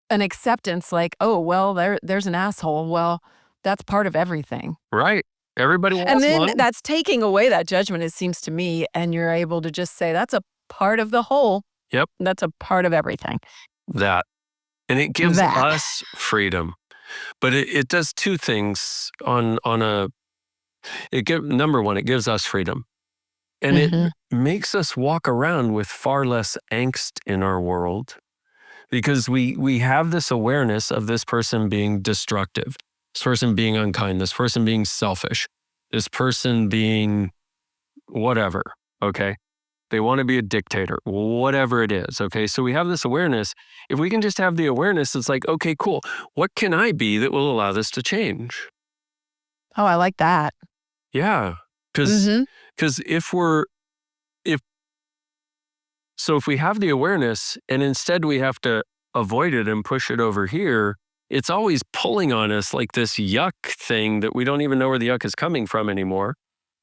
acceptance oh, well, there's an asshole. Well, that's part of everything. Right. Everybody wants And then money. that's taking away that judgment, it seems to me. And you're able to just say that's a part of the whole. Yep. That's a part of everything. That. And it gives us freedom. But it does two things number one, it gives us freedom. And it makes us walk around with far less angst in our world because we have this awareness of this person being destructive, this person being unkind, this person being selfish, this person being whatever, okay? They want to be a dictator, whatever it is, okay? So we have this awareness. If we can just have the awareness, it's okay, cool. What can I be that will allow this to change? Oh, I like that. Yeah, because if we have the awareness and instead we have to avoid it and push it over here, it's always pulling on us like this yuck thing that we don't even know where the yuck is coming from anymore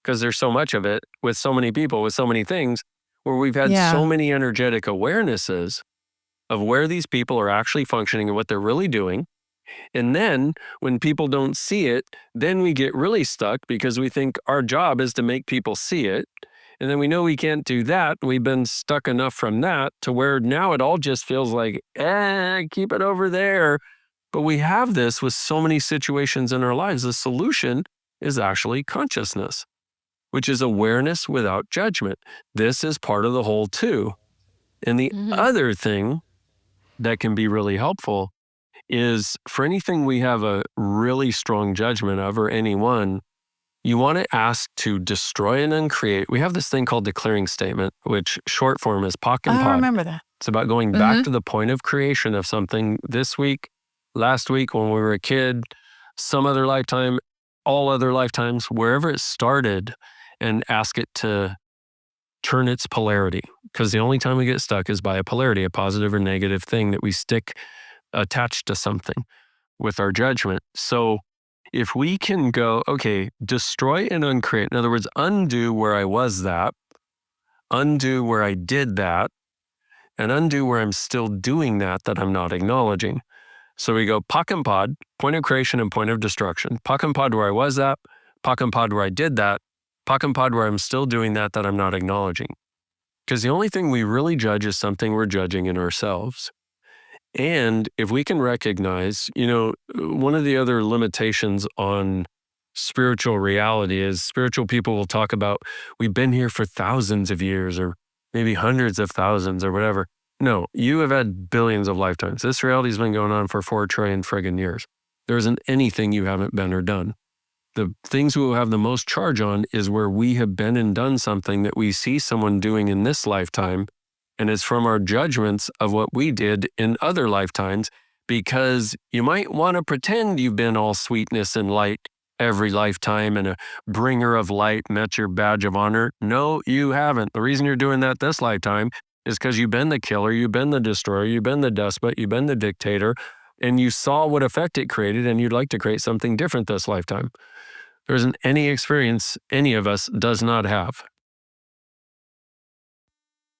because there's so much of it with so many people, with so many things, where we've had so many energetic awarenesses of where these people are actually functioning and what they're really doing. And then when people don't see it, then we get really stuck because we think our job is to make people see it. And then we know we can't do that. We've been stuck enough from that to where now it all just feels like, keep it over there. But we have this with so many situations in our lives. The solution is actually consciousness, which is awareness without judgment. This is part of the whole too. And the other thing that can be really helpful is for anything we have a really strong judgment of or anyone, you want to ask to destroy and uncreate. We have this thing called the clearing statement, which short form is POC and POD. I remember that. It's about going back to the point of creation of something this week, last week when we were a kid, some other lifetime, all other lifetimes, wherever it started, and ask it to turn its polarity. Because the only time we get stuck is by a polarity, a positive or negative thing that we stick attached to something with our judgment. So if we can go, okay, destroy and uncreate, in other words, undo where I was that, undo where I did that, and undo where I'm still doing that I'm not acknowledging. So we go POC and POD, point of creation and point of destruction. POC and POD where I was that, POC and POD where I did that, POC and POD where I'm still doing that I'm not acknowledging. Because the only thing we really judge is something we're judging in ourselves. And if we can recognize, one of the other limitations on spiritual reality is spiritual people will talk about, we've been here for thousands of years or maybe hundreds of thousands or whatever. No, you have had billions of lifetimes. This reality has been going on for 4 trillion friggin' years. There isn't anything you haven't been or done. The things we will have the most charge on is where we have been and done something that we see someone doing in this lifetime, and it's from our judgments of what we did in other lifetimes, because you might want to pretend you've been all sweetness and light every lifetime and a bringer of light and that's your badge of honor. No, you haven't. The reason you're doing that this lifetime is because you've been the killer, you've been the destroyer, you've been the despot, you've been the dictator, and you saw what effect it created, and you'd like to create something different this lifetime. There isn't any experience any of us does not have.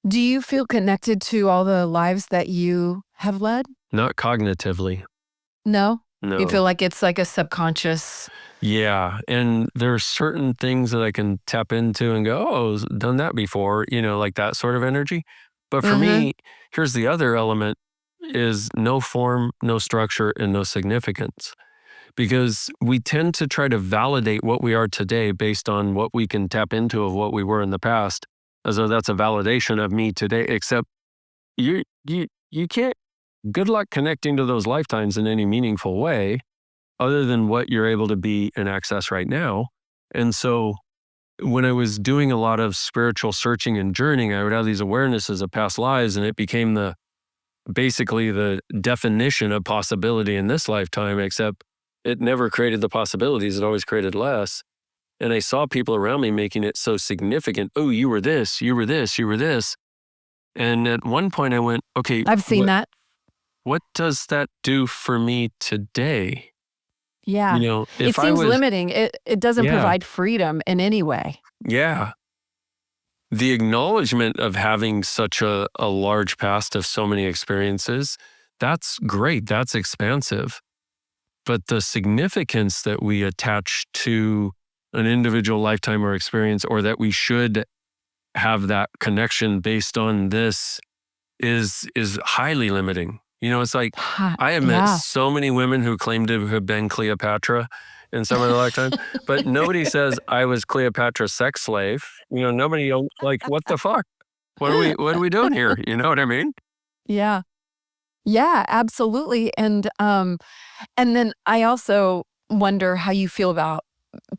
Do you feel connected to all the lives that you have led? Not cognitively. No? You No. feel like it's like a subconscious. Yeah. And there are certain things that I can tap into and go, oh, I've done that before, like that sort of energy. But for Uh-huh. me, here's the other element is no form, no structure, and no significance. Because we tend to try to validate what we are today based on what we can tap into of what we were in the past, as though that's a validation of me today, except you can't, good luck connecting to those lifetimes in any meaningful way other than what you're able to be and access right now. And so when I was doing a lot of spiritual searching and journeying, I would have these awarenesses of past lives, and it became basically the definition of possibility in this lifetime, except it never created the possibilities. It always created less. And I saw people around me making it so significant. Oh, you were this, you were this, you were this. And at one point I went, okay, I've seen that. what does that do for me today? Yeah. It If I seems was, limiting. It doesn't yeah, provide freedom in any way. yeah. The acknowledgement of having such a large past of so many experiences, that's great. That's expansive. But the significance that we attach to an individual lifetime or experience, or that we should have that connection based on this is highly limiting. It's like Ha, I have met yeah. so many women who claim to have been Cleopatra in some of their lifetime, but nobody says I was Cleopatra's sex slave. Nobody like, what the fuck? What are we doing here? You know what I mean? Yeah. Yeah, absolutely. And then I also wonder how you feel about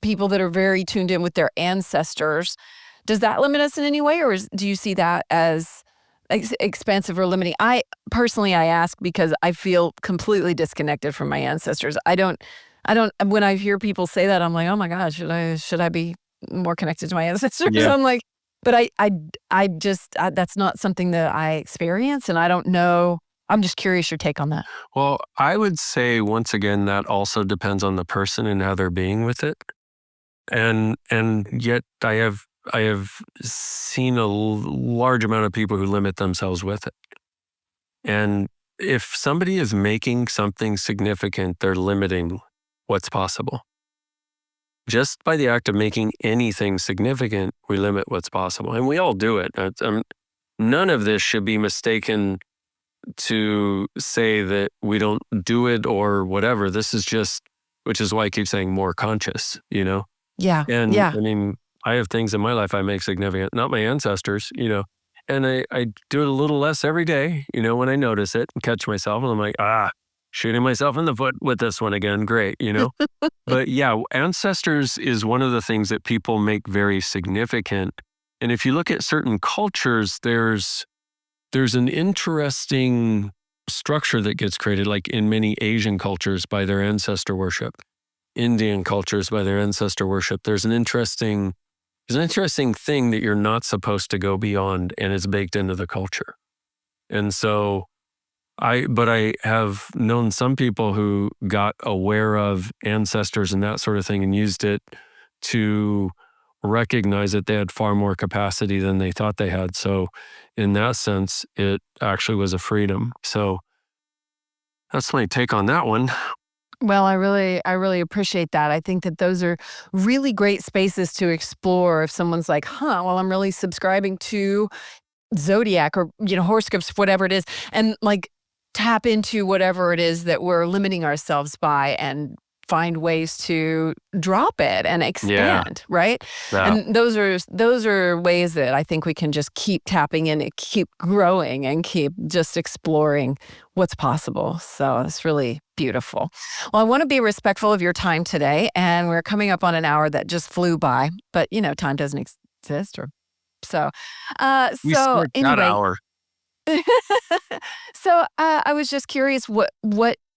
people that are very tuned in with their ancestors. Does that limit us in any way, or do you see that as expansive or limiting? I ask because I feel completely disconnected from my ancestors. When I hear people say that, I'm like, oh my God, should I be more connected to my ancestors? Yeah. I'm like, but that's not something that I experience, and I don't know. I'm just curious your take on that. Well, I would say once again that also depends on the person and how they're being with it. And yet I have seen a large amount of people who limit themselves with it. And if somebody is making something significant, they're limiting what's possible. Just by the act of making anything significant, we limit what's possible. And we all do it. None of this should be mistaken to say that we don't do it or whatever. This is just, which is why I keep saying more conscious. Yeah, And yeah. I mean, I have things in my life I make significant, not my ancestors. And I do it a little less every day, when I notice it and catch myself. And I'm like, shooting myself in the foot with this one again. Great. But yeah, ancestors is one of the things that people make very significant. And if you look at certain cultures, there's an interesting structure that gets created, like in many Asian cultures by their ancestor worship, Indian cultures by their ancestor worship. There's an interesting thing that you're not supposed to go beyond, and it's baked into the culture. And so but I have known some people who got aware of ancestors and that sort of thing and used it to recognize that they had far more capacity than they thought they had. So in that sense, it actually was a freedom. So that's my take on that one. Well, I really appreciate that. I think that those are really great spaces to explore if someone's like, "Huh, well, I'm really subscribing to zodiac or, horoscopes, whatever it is," and like tap into whatever it is that we're limiting ourselves by and find ways to drop it and Yeah. expand, right? Yeah. And those are ways that I think we can just keep tapping in and keep growing and keep just exploring what's possible. So it's really beautiful. Well, I want to be respectful of your time today, and we're coming up on an hour that just flew by, but time doesn't exist or so. We So start that anyway, hour. so I was just curious what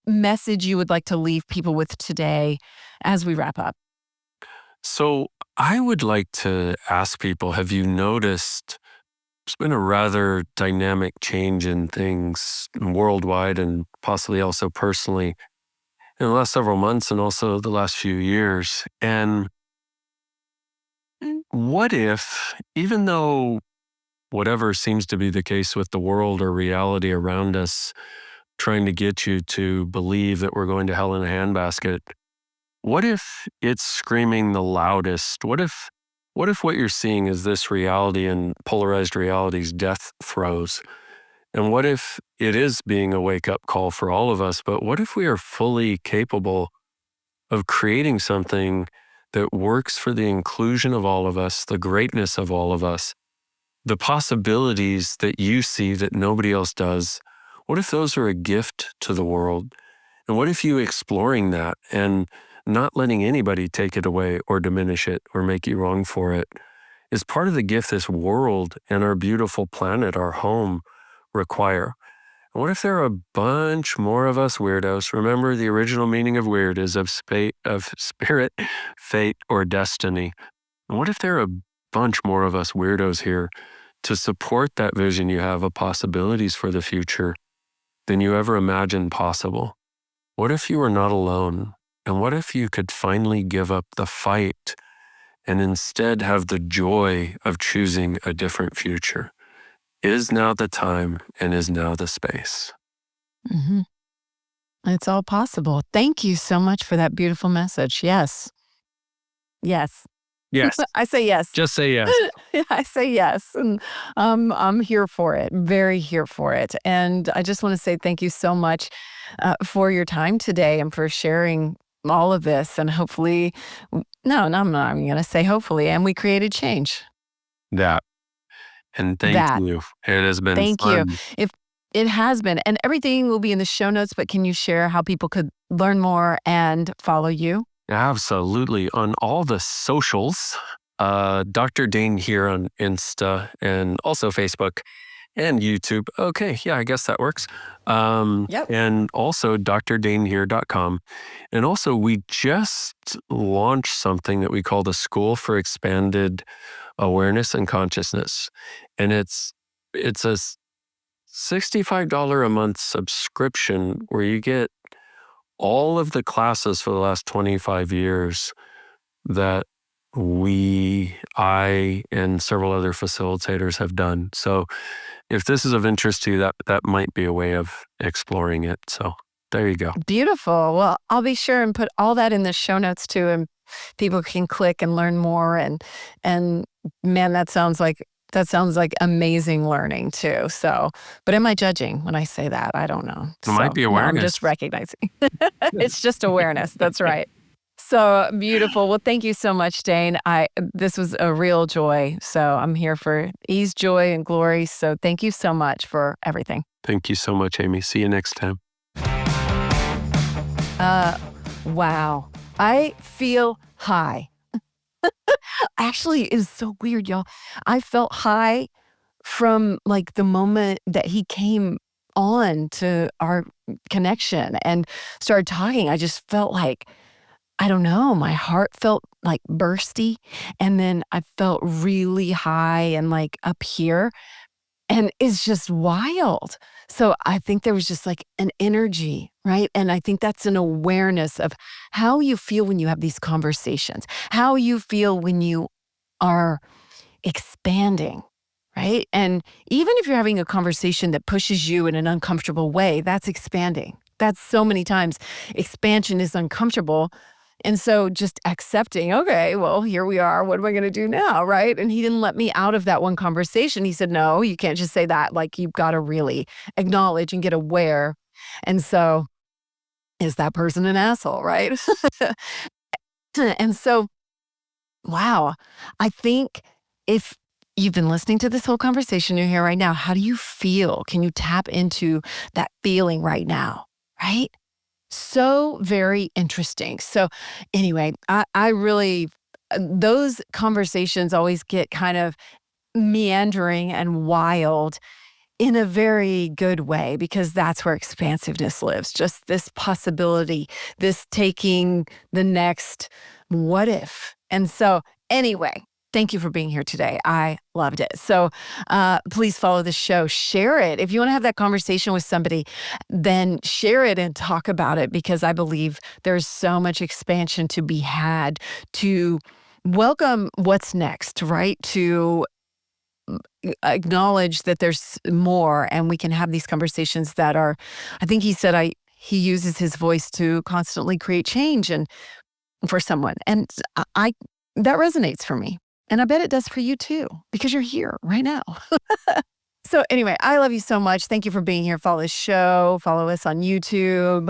message you would like to leave people with today as we wrap up. So I would like to ask people, have you noticed It's been a rather dynamic change in things worldwide and possibly also personally in the last several months and also the last few years. And what if, even though whatever seems to be the case with the world or reality around us, trying to get you to believe that we're going to hell in a handbasket, what if it's screaming the loudest? What if what you're seeing is this reality and polarized reality's death throes? And what if it is being a wake-up call for all of us, but what if we are fully capable of creating something that works for the inclusion of all of us, the greatness of all of us, the possibilities that you see that nobody else does? What if those are a gift to the world? And what if you exploring that and not letting anybody take it away or diminish it or make you wrong for it is part of the gift this world and our beautiful planet, our home, require? And what if there are a bunch more of us weirdos? Remember, the original meaning of weird is of spirit, fate, or destiny. And what if there are a bunch more of us weirdos here to support that vision you have of possibilities for the future than you ever imagined possible? What if you were not alone? And what if you could finally give up the fight and instead have the joy of choosing a different future? Is now the time and is now the space. Mm-hmm. It's all possible. Thank you so much for that beautiful message. Yes. Yes. Yes. I say yes. Just say yes. I say yes. And I'm here for it, very here for it. And I just want to say thank you so much for your time today and for sharing all of this. And hopefully, no, I'm not even going to say hopefully, and we created change. That. And thank That. you. It has been Thank you. fun. If it has been, and everything will be in the show notes, but can you share how people could learn more and follow you? Absolutely. On all the socials, Dr. Dain Heer on Insta and also Facebook and YouTube. Okay, yeah, I guess that works. Yep. And also drdainheer.com. And also we just launched something that we call the School for Expanded Awareness and Consciousness. And it's a $65 a month subscription where you get all of the classes for the last 25 years that I, and several other facilitators have done. So if this is of interest to you, that might be a way of exploring it. So there you go. Beautiful. Well, I'll be sure and put all that in the show notes too, and people can click and learn more. And man, that sounds like amazing learning too. So, but am I judging when I say that? I don't know. It might be No, awareness. I'm just recognizing. It's just awareness. That's right. So beautiful. Well, thank you so much, Dain. This was a real joy. So I'm here for ease, joy, and glory. So thank you so much for everything. Thank you so much, Amy. See you next time. Wow. I feel high. Actually, it is so weird, y'all. I felt high from like the moment that he came on to our connection and started talking. I just felt like, I don't know, my heart felt like bursty. And then I felt really high and like up here. And it's just wild. So I think there was just like an energy, right? And I think that's an awareness of how you feel when you have these conversations, how you feel when you are expanding, right? And even if you're having a conversation that pushes you in an uncomfortable way, that's expanding. That's so many times expansion is uncomfortable. And so just accepting, okay, well, here we are. What am I going to do now, right? And he didn't let me out of that one conversation. He said, no, you can't just say that. Like, you've got to really acknowledge and get aware. And so, is that person an asshole, right? And so, wow, I think if you've been listening to this whole conversation you're here right now, how do you feel? Can you tap into that feeling right now, right? So very interesting. So anyway, I really, those conversations always get kind of meandering and wild in a very good way, because that's where expansiveness lives. Just this possibility, this taking the next what if. And so anyway, Thank you for being here today. I loved it. So please follow the show. Share it. If you want to have that conversation with somebody, then share it and talk about it, because I believe there's so much expansion to be had to welcome what's next, right? To acknowledge that there's more, and we can have these conversations that are, I think he said, he uses his voice to constantly create change and for someone. And I that resonates for me. And I bet it does for you too, because you're here right now. So anyway, I love you so much. Thank you for being here. Follow the show. Follow us on YouTube.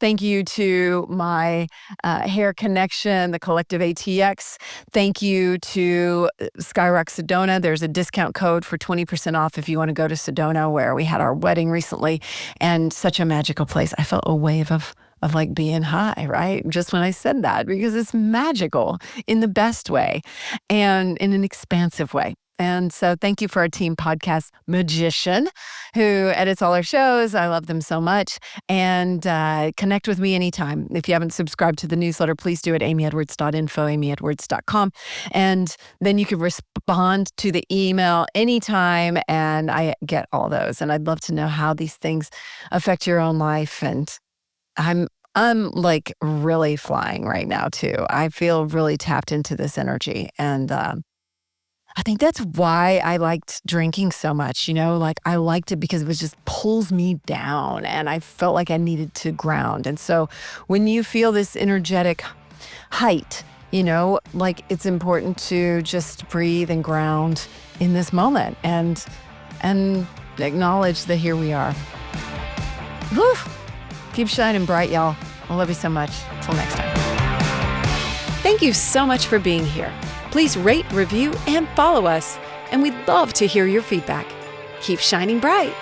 Thank you to my hair connection, the Collective ATX. Thank you to Skyrock Sedona. There's a discount code for 20% off if you want to go to Sedona, where we had our wedding recently, and such a magical place. I felt a wave of like being high, right? Just when I said that, because it's magical in the best way and in an expansive way. And so thank you for our team podcast magician who edits all our shows. I love them so much. And connect with me anytime. If you haven't subscribed to the newsletter, please do at amyedwards.info, amyedwards.com. And then you can respond to the email anytime, and I get all those. And I'd love to know how these things affect your own life. And I'm like really flying right now too. I feel really tapped into this energy. And I think that's why I liked drinking so much, like I liked it because it just pulls me down, and I felt like I needed to ground. And so when you feel this energetic height, like it's important to just breathe and ground in this moment and acknowledge that here we are. Woo! Keep shining bright, y'all. I love you so much. Till next time. Thank you so much for being here. Please rate, review, and follow us. And we'd love to hear your feedback. Keep shining bright.